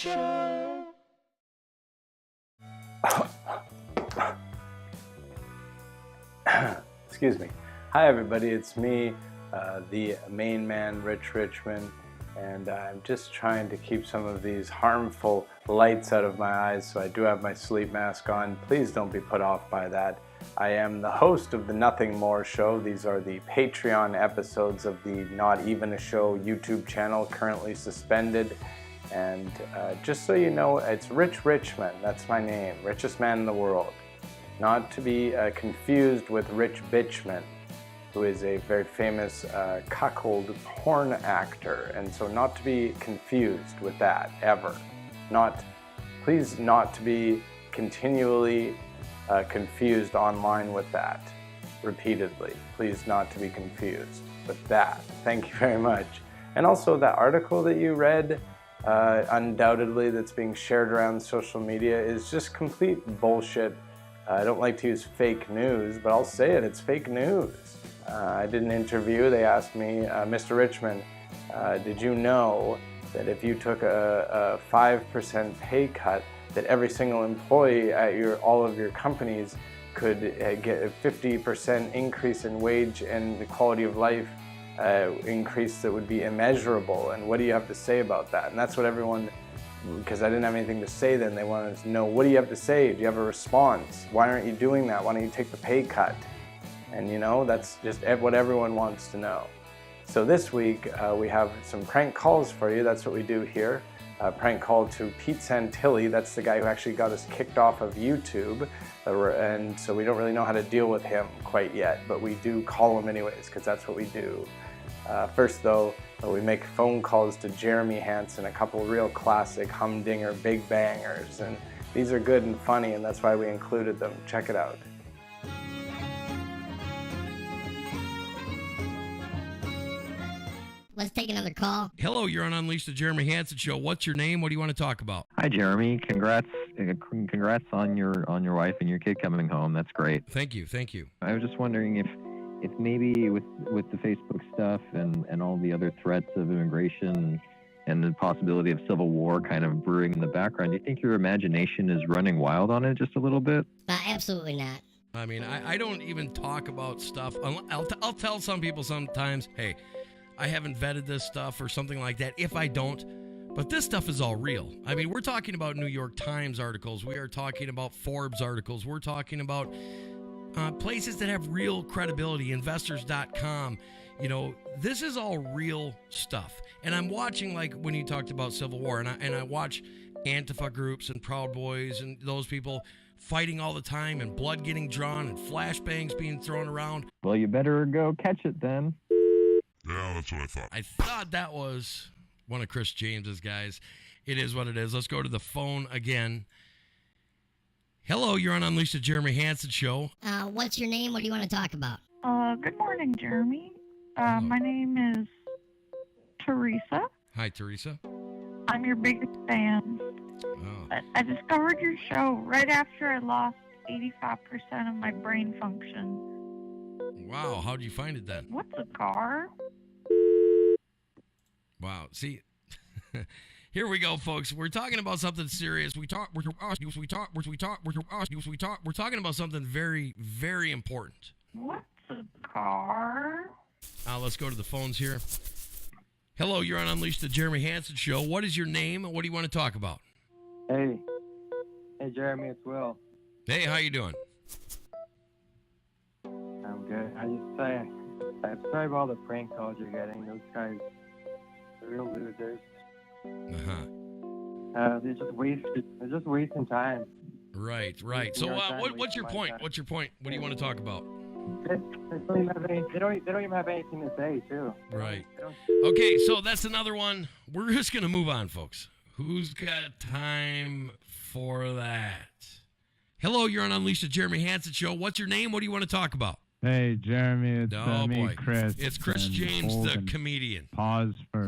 Show. Excuse me. Hi everybody, it's me, the main man, Rich Richmond, and I'm just trying to keep some of these harmful lights out of my eyes, so I do have my sleep mask on. Please don't be put off by that. I am the host of the Nothing More Show. These are the Patreon episodes of the Not Even a Show YouTube channel, currently suspended. And just so you know, it's Rich Richmond. That's my name, richest man in the world. Not to be confused with Rich Bitchman, who is a very famous cuckold porn actor. And so not to be confused with that, ever. Please not to be continually confused online with that, repeatedly. Please not to be confused with that. Thank you very much. And also that article that you read, undoubtedly that's being shared around social media, is just complete bullshit. I don't like to use fake news, but I'll say it, it's fake news. I did an interview, they asked me, Mr. Richmond, did you know that if you took a 5% pay cut, that every single employee at all of your companies could get a 50% increase in wage and the quality of life increase that would be immeasurable? And what do you have to say about that? And that's what everyone, because I didn't have anything to say then, they wanted to know, what do you have to say? Do you have a response? Why aren't you doing that? Why don't you take the pay cut? And you know, that's just what everyone wants to know. So this week we have some prank calls for you. That's what we do here. Prank call to Pete Santilli. That's the guy who actually got us kicked off of YouTube. And so we don't really know how to deal with him quite yet, but we do call him anyways, because that's what we do. First though, we make phone calls to Jeremy Hanson, a couple real classic humdinger big bangers. And these are good and funny, and that's why we included them. Check it out. Let's take another call. Hello, you're on Unleash the Jeremy Hanson Show. What's your name? What do you want to talk about? Hi, Jeremy. Congrats on your wife and your kid coming home. That's great. Thank you. I was just wondering if maybe with the Facebook stuff and all the other threats of immigration and the possibility of civil war kind of brewing in the background, do you think your imagination is running wild on it just a little bit? Absolutely not. I mean, I don't even talk about stuff. I'll tell some people sometimes, hey, I haven't vetted this stuff or something like that. If I don't, but this stuff is all real. I mean, we're talking about New York Times articles. We are talking about Forbes articles. We're talking about places that have real credibility, investors.com. You know, this is all real stuff. And I'm watching, like when you talked about Civil War, and I watch Antifa groups and Proud Boys and those people fighting all the time and blood getting drawn and flashbangs being thrown around. Well, you better go catch it then. Yeah, that's what I thought. I thought that was one of Chris James's guys. It is what it is. Let's go to the phone again. Hello, you're on Unleash the Jeremy Hanson Show. What's your name? What do you want to talk about? Good morning, Jeremy. My name is Teresa. Hi, Teresa. I'm your biggest fan. Oh. I discovered your show right after I lost 85% of my brain function. Wow, how did you find it then? What's a car? Wow, see, here we go, folks. We're talking about something serious. We're talking about something very, very important. What's a car? Let's go to the phones here. Hello, you're on Unleash the Jeremy Hanson Show. What is your name and what do you want to talk about? Hey, Jeremy, it's Will. Hey, how you doing? I'm good. I just say, I'm sorry about all the prank calls you're getting. Those guys are real losers. They're just wasting time. Right. So what's your point? What do you want to talk about? They don't even have anything to say, too. Right. Okay, so that's another one. We're just going to move on, folks. Who's got time for that? Hello, you're on Unleash the Jeremy Hanson Show. What's your name? What do you want to talk about? Hey, Jeremy, it's me, Chris. It's Chris James, the comedian. Pause for...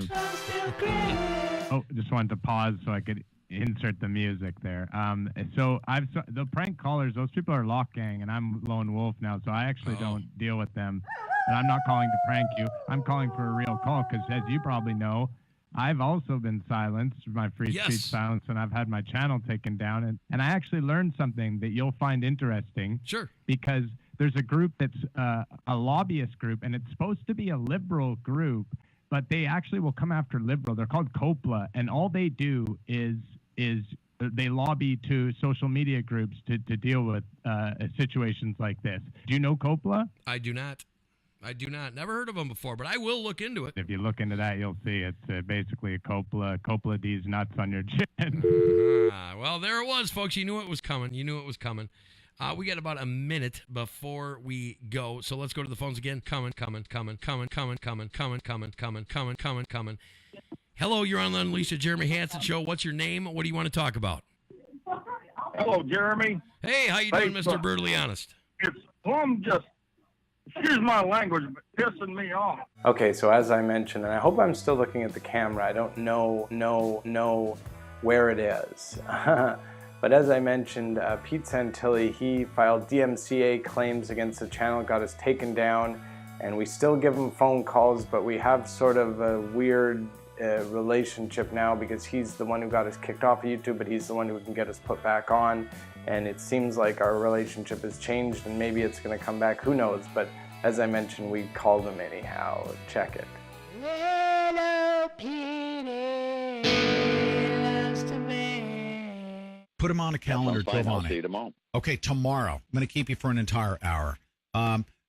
just wanted to pause so I could insert the music there. The prank callers, those people are Lock Gang, and I'm Lone Wolf now, so I actually don't deal with them. And I'm not calling to prank you. I'm calling for a real call, because as you probably know, I've also been silenced, my free Yes. speech silenced, and I've had my channel taken down. And I actually learned something that you'll find interesting. Sure. Because there's a group that's a lobbyist group, and it's supposed to be a liberal group, but they actually will come after liberal. They're called COPLA, and all they do is they lobby to social media groups to deal with situations like this. Do you know COPLA? I do not. Never heard of them before, but I will look into it. If you look into that, you'll see it's basically a Coppola D's nuts on your chin. Well, there it was, folks. You knew it was coming. We got about a minute before we go, so let's go to the phones again. Coming. Hello, you're on the Unleashed Jeremy Hanson Show. What's your name? What do you want to talk about? Hello, Jeremy. Hey, how you doing, Mr. Brutally Honest? It's plumb just, excuse my language, but pissing me off. Okay, so as I mentioned, and I hope I'm still looking at the camera. I don't know where it is. But as I mentioned, Pete Santilli, he filed DMCA claims against the channel, got us taken down, and we still give him phone calls, but we have sort of a weird relationship now because he's the one who got us kicked off of YouTube, but he's the one who can get us put back on. And it seems like our relationship has changed, and maybe it's going to come back. Who knows? But as I mentioned, we called him anyhow. Check it. Put him on a calendar. Fine. I'll see you tomorrow. Okay, tomorrow. I'm going to keep you for an entire hour.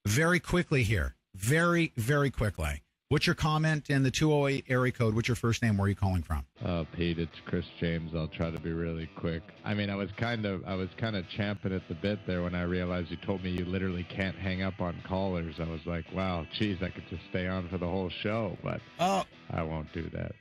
Very quickly here. Very, very quickly. What's your comment in the 208 area code? What's your first name? Where are you calling from? Pete, it's Chris James. I'll try to be really quick. I mean, I was kind of champing at the bit there when I realized you told me you literally can't hang up on callers. I was like, wow, geez, I could just stay on for the whole show, but I won't do that.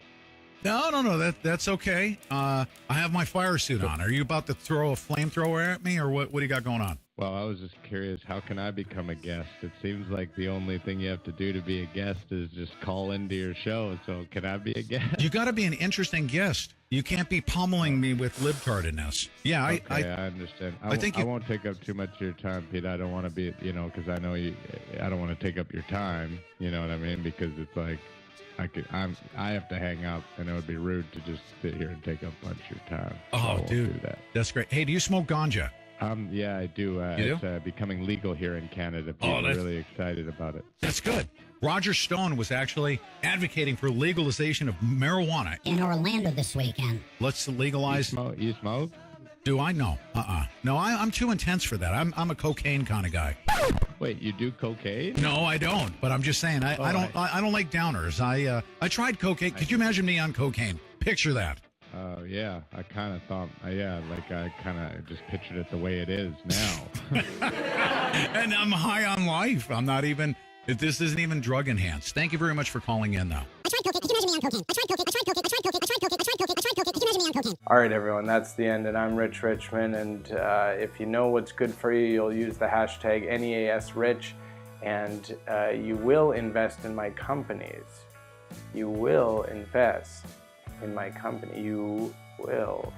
No. That's okay. I have my fire suit on. Are you about to throw a flamethrower at me, or what do you got going on? Well, I was just curious, how can I become a guest? It seems like the only thing you have to do to be a guest is just call into your show. So can I be a guest? You got to be an interesting guest. You can't be pummeling me with libtardedness. Yeah, okay, I understand. I won't take up too much of your time, Pete. I don't want to be, because I know I don't want to take up your time. You know what I mean? Because it's like, I have to hang up, and it would be rude to just sit here and take up a bunch of your time. Oh, dude, do that. That's great. Hey, do you smoke ganja? Yeah, I do. You do? It's becoming legal here in Canada. People are really excited about it. That's good. Roger Stone was actually advocating for legalization of marijuana in Orlando this weekend. Let's legalize. You smoke? Do I? No. No, I'm too intense for that. I'm a cocaine kind of guy. Wait, you do cocaine? No, I don't. But I'm just saying, I don't like downers. I tried cocaine. Could you imagine me on cocaine? Picture that. Yeah, I kind of thought, I kind of just pictured it the way it is now. And I'm high on life. I'm not even, this isn't even drug enhanced. Thank you very much for calling in, though. I tried cocaine. Could you imagine me on cocaine? I tried cocaine. Could you imagine me on cocaine? All right, everyone, that's the end, and I'm Rich Richmond, and if you know what's good for you, you'll use the hashtag NEASRich, and you will invest in my companies. You will invest in my company. You will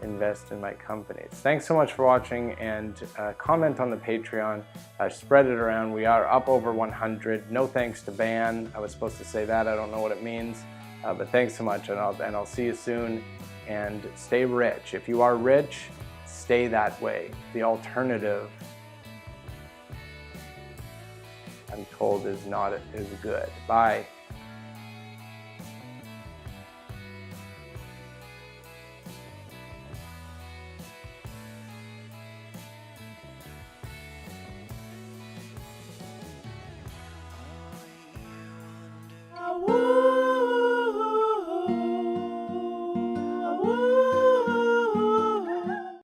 invest in my companies. Thanks so much for watching, and comment on the Patreon. Spread it around. We are up over 100. No thanks to Ban. I was supposed to say that. I don't know what it means. But thanks so much, and I'll see you soon. And stay rich. If you are rich, stay that way. The alternative, I'm told, is not as good. Bye.